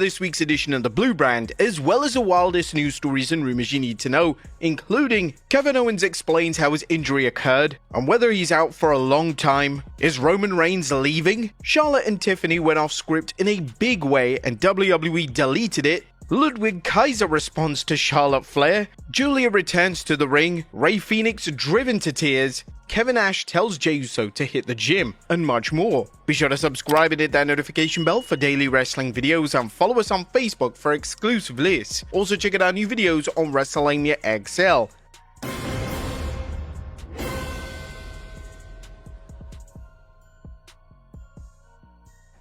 this week's edition of the Blue Brand, as well as the wildest news stories and rumors you need to know, including Kevin Owens explains how his injury occurred and whether he's out for a long time, is Roman Reigns leaving, Charlotte and Tiffany went off script in a big way and WWE deleted it, Ludwig Kaiser responds to Charlotte Flair, Julia returns to the ring, Rey Fenix driven to tears, Kevin Nash tells Jey Uso to hit the gym, and much more. Be sure to subscribe and hit that notification bell for daily wrestling videos and follow us on Facebook for exclusive lists. Also check out our new videos on WrestleMania XL.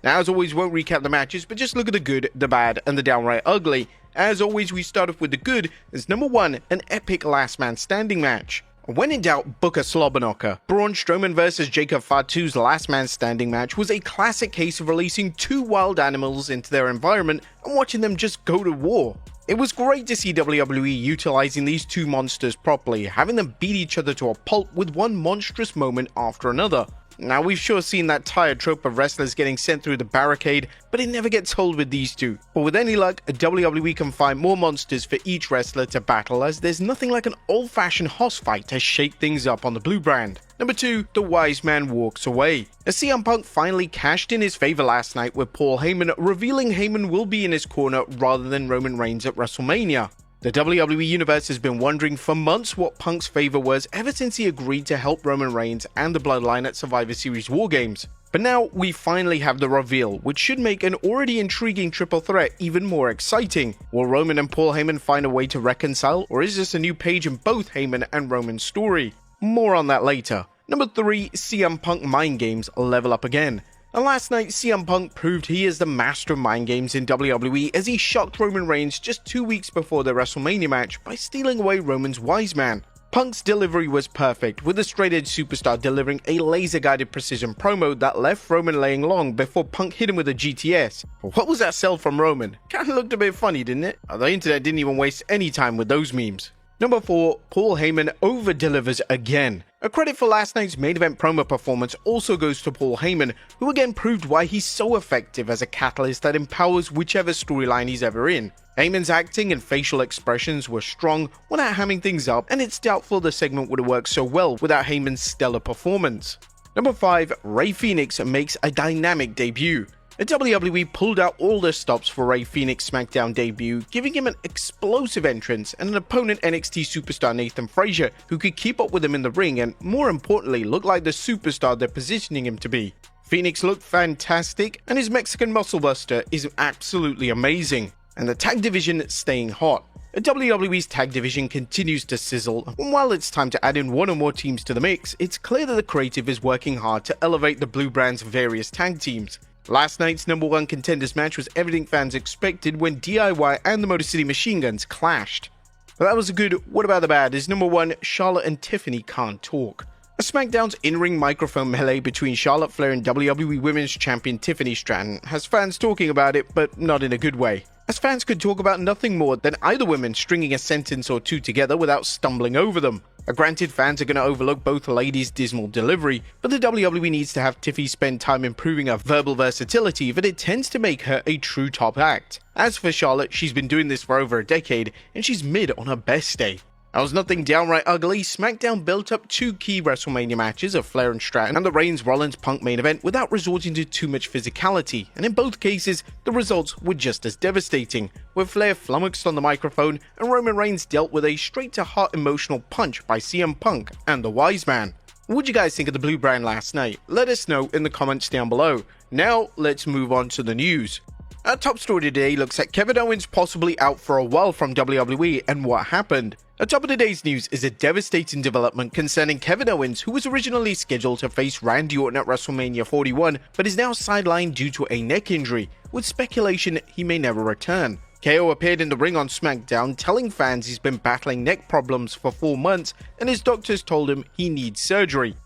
Now, as always, won't recap the matches, but just look at the good, the bad, and the downright ugly. As always, we start off with the good, as number 1, an epic last man standing match. When in doubt, book a slobberknocker. Braun Strowman vs Jacob Fatu's last man standing match was a classic case of releasing two wild animals into their environment and watching them just go to war. It was great to see WWE utilizing these two monsters properly, having them beat each other to a pulp with one monstrous moment after another. Now, we've sure seen that tired trope of wrestlers getting sent through the barricade, but it never gets old with these two. But with any luck, WWE can find more monsters for each wrestler to battle, as there's nothing like an old-fashioned hoss fight to shake things up on the Blue Brand. Number 2, the wise man walks away. As CM Punk finally cashed in his favor last night with Paul Heyman, revealing Heyman will be in his corner rather than Roman Reigns at WrestleMania. The WWE Universe has been wondering for months what Punk's favor was ever since he agreed to help Roman Reigns and the Bloodline at Survivor Series War Games. But now we finally have the reveal, which should make an already intriguing triple threat even more exciting. Will Roman and Paul Heyman find a way to reconcile, or is this a new page in both Heyman and Roman's story? More on that later. Number 3, CM Punk mind games level up again. And last night, CM Punk proved he is the master of mind games in WWE as he shocked Roman Reigns just 2 weeks before their WrestleMania match by stealing away Roman's wise man. Punk's delivery was perfect, with the straight-edge superstar delivering a laser-guided precision promo that left Roman laying long before Punk hit him with a GTS. What was that sell from Roman? Kinda looked a bit funny, didn't it? The internet didn't even waste any time with those memes. Number 4, Paul Heyman over-delivers again. A credit for last night's main event promo performance also goes to Paul Heyman, who again proved why he's so effective as a catalyst that empowers whichever storyline he's ever in. Heyman's acting and facial expressions were strong without hamming things up, and it's doubtful the segment would have worked so well without Heyman's stellar performance. Number 5, Rey Fenix makes a dynamic debut. The WWE pulled out all the stops for Rey Fenix's SmackDown debut, giving him an explosive entrance and an opponent NXT superstar Nathan Frazier who could keep up with him in the ring and, more importantly, look like the superstar they're positioning him to be. Fenix looked fantastic, and his Mexican muscle buster is absolutely amazing. And the tag division staying hot. The WWE's tag division continues to sizzle, and while it's time to add in one or more teams to the mix, it's clear that the creative is working hard to elevate the Blue Brand's various tag teams. Last night's number 1 contenders match was everything fans expected when DIY and the Motor City Machine Guns clashed. But that was a good what about the bad, as number 1, Charlotte and Tiffany can't talk. A SmackDown's in-ring microphone melee between Charlotte Flair and WWE Women's Champion Tiffany Stratton has fans talking about it, but not in a good way, as fans could talk about nothing more than either women stringing a sentence or two together without stumbling over them. Granted, fans are going to overlook both ladies' dismal delivery, but the WWE needs to have Tiffy spend time improving her verbal versatility, but it tends to make her a true top act. As for Charlotte, she's been doing this for over a decade, and she's mid on her best day. That was nothing downright ugly. SmackDown built up 2 key WrestleMania matches of Flair and Stratton and the Reigns-Rollins-Punk main event without resorting to too much physicality, and in both cases, the results were just as devastating, with Flair flummoxed on the microphone and Roman Reigns dealt with a straight-to-heart emotional punch by CM Punk and the Wise Man. What did you guys think of the Blue Brand last night? Let us know in the comments down below. Now, let's move on to the news. Our top story today looks at Kevin Owens possibly out for a while from WWE and what happened. At top of today's news is a devastating development concerning Kevin Owens, who was originally scheduled to face Randy Orton at WrestleMania 41, but is now sidelined due to a neck injury, with speculation he may never return. KO appeared in the ring on SmackDown, telling fans he's been battling neck problems for 4 months, and his doctors told him he needs surgery.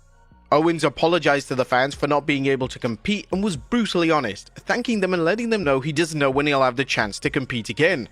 Owens apologized to the fans for not being able to compete and was brutally honest, thanking them and letting them know he doesn't know when he'll have the chance to compete again.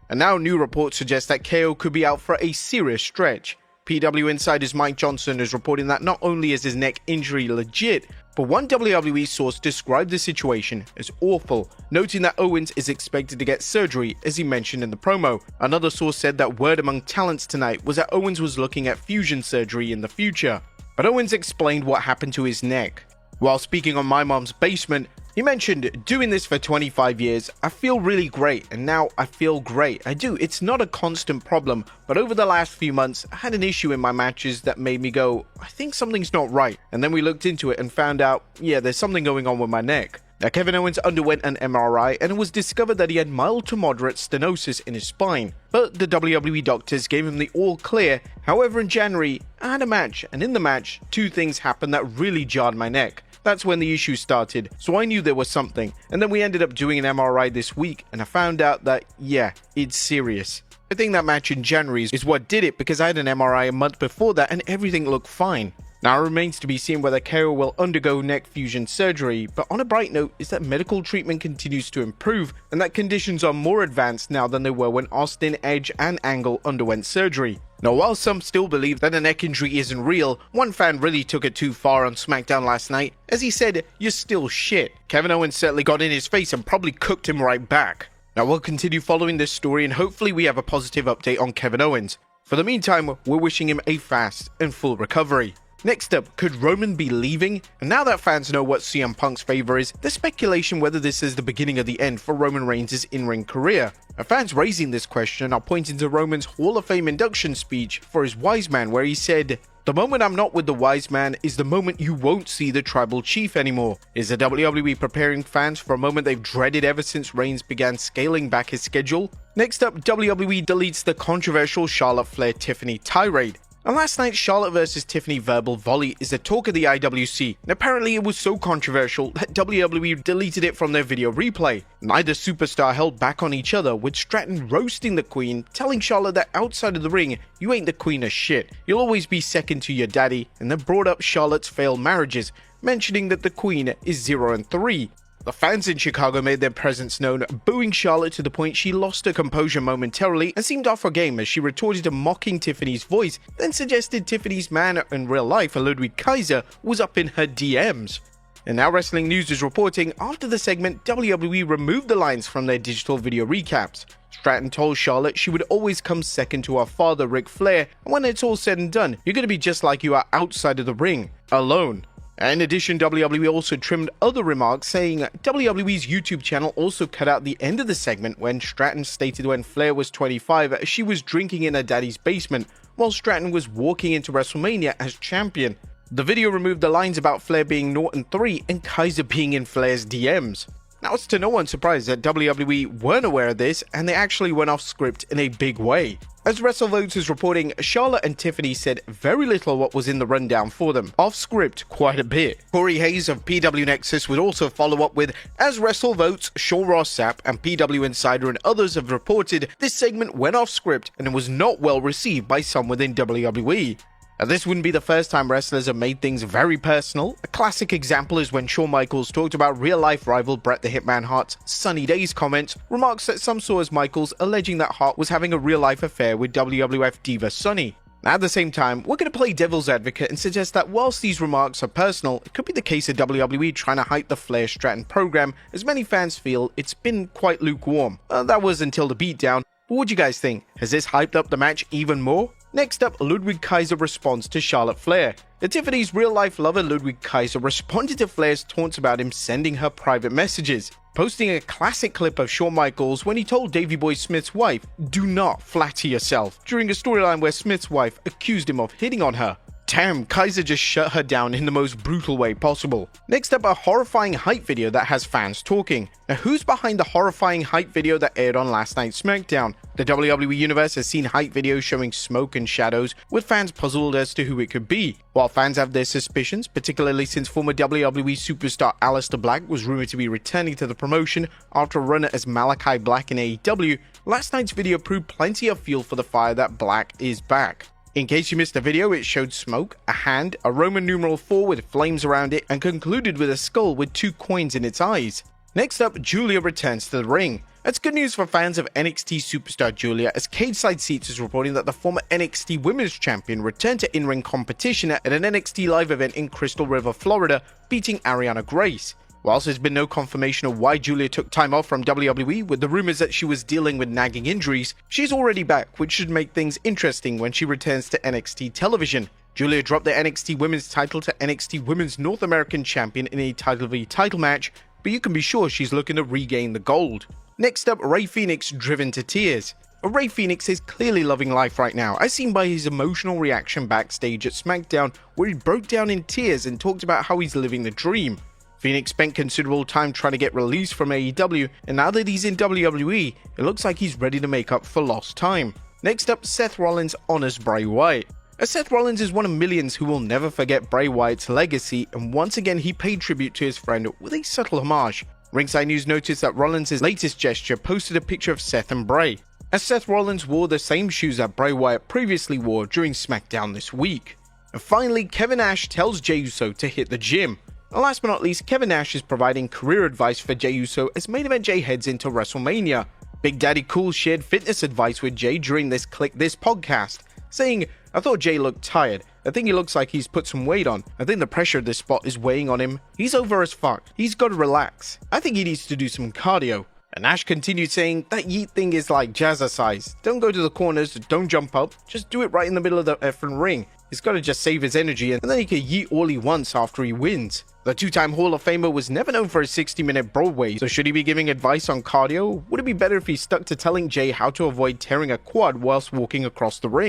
And now new reports suggest that KO could be out for a serious stretch. PW Insider's Mike Johnson is reporting that not only is his neck injury legit, But one WWE source described the situation as awful, noting that Owens is expected to get surgery as he mentioned in the promo. Another source said that word among talents tonight was that Owens was looking at fusion surgery in the future. But Owens explained what happened to his neck. While speaking on My Mom's Basement, he mentioned, doing this for 25 years, I feel really great, and now I feel great. I do, it's not a constant problem, but over the last few months, I had an issue in my matches that made me go, I think something's not right. And then we looked into it and found out, yeah, there's something going on with my neck. Now, Kevin Owens underwent an MRI and it was discovered that he had mild to moderate stenosis in his spine, but the WWE doctors gave him the all clear. However, in January, I had a match, and in the match, two things happened that really jarred my neck. That's when the issue started, so I knew there was something, and then we ended up doing an MRI this week, and I found out that, yeah, it's serious. I think that match in January is what did it, because I had an MRI a month before that and everything looked fine. Now it remains to be seen whether KO will undergo neck fusion surgery, but on a bright note is that medical treatment continues to improve, and that conditions are more advanced now than they were when Austin, Edge, and Angle underwent surgery. Now, while some still believe that a neck injury isn't real, one fan really took it too far on SmackDown last night, as he said, "You're still shit." Kevin Owens certainly got in his face and probably cooked him right back. Now, we'll continue following this story and hopefully we have a positive update on Kevin Owens. For the meantime, we're wishing him a fast and full recovery. Next up, could Roman be leaving? And now that fans know what CM Punk's favor is, there's speculation whether this is the beginning of the end for Roman Reigns' in-ring career. Now, fans raising this question are pointing to Roman's Hall of Fame induction speech for his Wise Man, where he said, "The moment I'm not with the Wise Man is the moment you won't see the Tribal Chief anymore." Is the WWE preparing fans for a moment they've dreaded ever since Reigns began scaling back his schedule? Next up, WWE deletes the controversial Charlotte Flair-Tiffany tirade. And last night's Charlotte vs. Tiffany verbal volley is the talk of the IWC, and apparently it was so controversial that WWE deleted it from their video replay. Neither superstar held back on each other, with Stratton roasting the Queen, telling Charlotte that outside of the ring, you ain't the Queen of shit, you'll always be second to your daddy, and then brought up Charlotte's failed marriages, mentioning that the Queen is 0-3. The fans in Chicago made their presence known, booing Charlotte to the point she lost her composure momentarily and seemed off her game as she retorted to mocking Tiffany's voice, then suggested Tiffany's man in real life, Ludwig Kaiser, was up in her DMs. And now Wrestling News is reporting, after the segment, WWE removed the lines from their digital video recaps. Stratton told Charlotte she would always come second to her father, Ric Flair, and when it's all said and done, you're going to be just like you are outside of the ring, alone. In addition, WWE also trimmed other remarks, saying WWE's YouTube channel also cut out the end of the segment when Stratton stated when Flair was 25, she was drinking in her daddy's basement, while Stratton was walking into WrestleMania as champion. The video removed the lines about Flair being 0-3 and Kaiser being in Flair's DMs. Now, it's to no one's surprise that WWE weren't aware of this, and they actually went off script in a big way. As WrestleVotes is reporting, Charlotte and Tiffany said very little what was in the rundown for them, off script quite a bit. Corey Hayes of PW Nexus would also follow up with, as WrestleVotes, Sean Ross Sapp, and PW Insider and others have reported, this segment went off script and it was not well received by some within WWE. Now, this wouldn't be the first time wrestlers have made things very personal. A classic example is when Shawn Michaels talked about real-life rival Bret the Hitman Hart's Sunny Days comments, remarks that some saw as Michaels alleging that Hart was having a real-life affair with WWF diva Sunny. Now, at the same time, we're going to play devil's advocate and suggest that whilst these remarks are personal, it could be the case of WWE trying to hype the Flair Stratton program, as many fans feel it's been quite lukewarm. That was until the beatdown. But what do you guys think? Has this hyped up the match even more? Next up, Ludwig Kaiser responds to Charlotte Flair. Tiffany's real-life lover Ludwig Kaiser responded to Flair's taunts about him sending her private messages, posting a classic clip of Shawn Michaels when he told Davey Boy Smith's wife, "Do not flatter yourself," during a storyline where Smith's wife accused him of hitting on her. Damn, Kaiser just shut her down in the most brutal way possible. Next up, a horrifying hype video that has fans talking. Now, who's behind the horrifying hype video that aired on last night's SmackDown? The WWE Universe has seen hype videos showing smoke and shadows, with fans puzzled as to who it could be. While fans have their suspicions, particularly since former WWE superstar Aleister Black was rumored to be returning to the promotion after a run as Malachi Black in AEW, last night's video proved plenty of fuel for the fire that Black is back. In case you missed the video, it showed smoke, a hand, a Roman numeral 4 with flames around it, and concluded with a skull with 2 coins in its eyes. Next up, Julia returns to the ring. That's good news for fans of NXT superstar Julia, as Cageside Seats is reporting that the former NXT Women's Champion returned to in-ring competition at an NXT Live event in Crystal River, Florida, beating Ariana Grace. Whilst there's been no confirmation of why Julia took time off from WWE, with the rumors that she was dealing with nagging injuries, she's already back, which should make things interesting when she returns to NXT television. Julia dropped the NXT Women's title to NXT Women's North American Champion in a title v title match, but you can be sure she's looking to regain the gold. Next up, Rey Fenix driven to tears. Rey Fenix is clearly loving life right now, as seen by his emotional reaction backstage at SmackDown, where he broke down in tears and talked about how he's living the dream. Fenix spent considerable time trying to get released from AEW, and now that he's in WWE, it looks like he's ready to make up for lost time. Next up, Seth Rollins honors Bray Wyatt. As Seth Rollins is one of millions who will never forget Bray Wyatt's legacy, and once again he paid tribute to his friend with a subtle homage. Ringside News noticed that Rollins' latest gesture posted a picture of Seth and Bray, as Seth Rollins wore the same shoes that Bray Wyatt previously wore during SmackDown this week. And finally, Kevin Nash tells Jey Uso to hit the gym. And last but not least, Kevin Nash is providing career advice for Jey Uso as Main Event Jey heads into WrestleMania. Big Daddy Cool shared fitness advice with Jey during this Click This podcast, saying, "I thought Jey looked tired. I think he looks like he's put some weight on. I think the pressure of this spot is weighing on him. He's over as fuck. He's got to relax. I think he needs to do some cardio." And Nash continued saying, "That yeet thing is like jazzercise. Don't go to the corners, don't jump up, just do it right in the middle of the effing ring. He's got to just save his energy and then he can yeet all he wants after he wins." The two-time Hall of Famer was never known for his 60-minute Broadway, so should he be giving advice on cardio? Would it be better if he stuck to telling Jey how to avoid tearing a quad whilst walking across the ring?